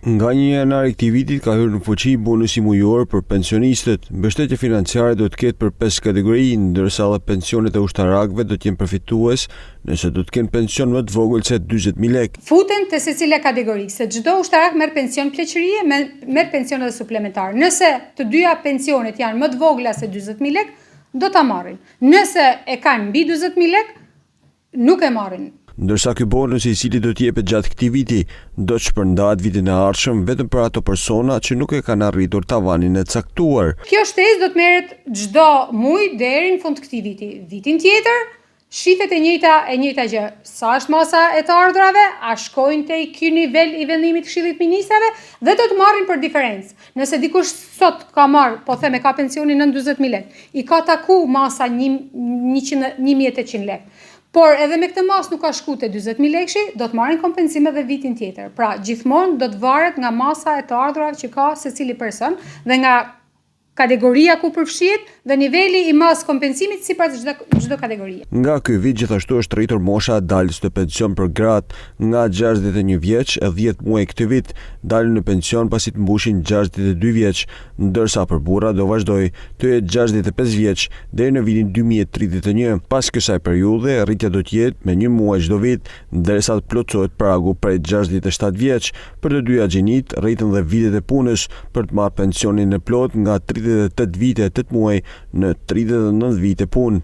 Nga 1 janar i këtij viti ka hyrë në fuqi bonusi mujor për pensionistët. Mbështetje financiare do të ketë për 5 kategori, ndërsa edhe pensionet e ushtarakëve do të jenë përfitues nëse do të kenë pension më të vogël se 40.000 lekë. Futen te secila kategori, se çdo ushtarak merr pension pleqërie, merr pension edhe suplementar. Nëse të dyja pensionet janë më të vogla se 40.000 lekë, do ta marrin. Nëse e kanë mbi 40.000 lekë, nuk e marrin. Ndërsa ky bonus i cili do të jepet gjatë këtij viti do të shpërndahet vitin e ardhshëm vetëm për ato persona që nuk e kanë arritur tavanin e caktuar. Kjo shtesë do të merret çdo muaj deri në fund të këtij viti. Vitin tjetër shitet e njëjta gjë. Sa është masa e të ardhurave, a shkojnë te ky nivel i vendimit të Këshillit të Ministrave dhe do të marrin për diferencë. Nëse dikush sot ka marr, po them e ka pensionin në 40.000 lekë, i ka taku masa 1.800 lekë. Por edhe me këtë mas nuk ka shku te 40.000 lekëshi, do të marrin kompensim edhe vitin tjetër. Pra, gjithmonë do të varet nga masa e të ardhurave që ka secili person dhe nga kategoria ku përfshihet dhe niveli i mas kompensimit sipas çdo kategorie. Nga ky vit gjithashtu është rritur mosha e daljes në pension për gratë nga 61 vjeç e 10 muaj këtë vit, dalin në pension pasi të mbushin 62 vjeç, ndërsa për burra do vazhdoj të jetë 65 vjeç deri në vitin 2031. Pas kësaj periudhe, rritja do të jetë me 1 muaj çdo vit, ndërsa të plotësohet pragu prej 67 vjeç. Për të dyja gjinit, rritën dhe vitet e punës për të marrë pensionin e plot nga 38 vite e 8 muaj në 39 vite punë.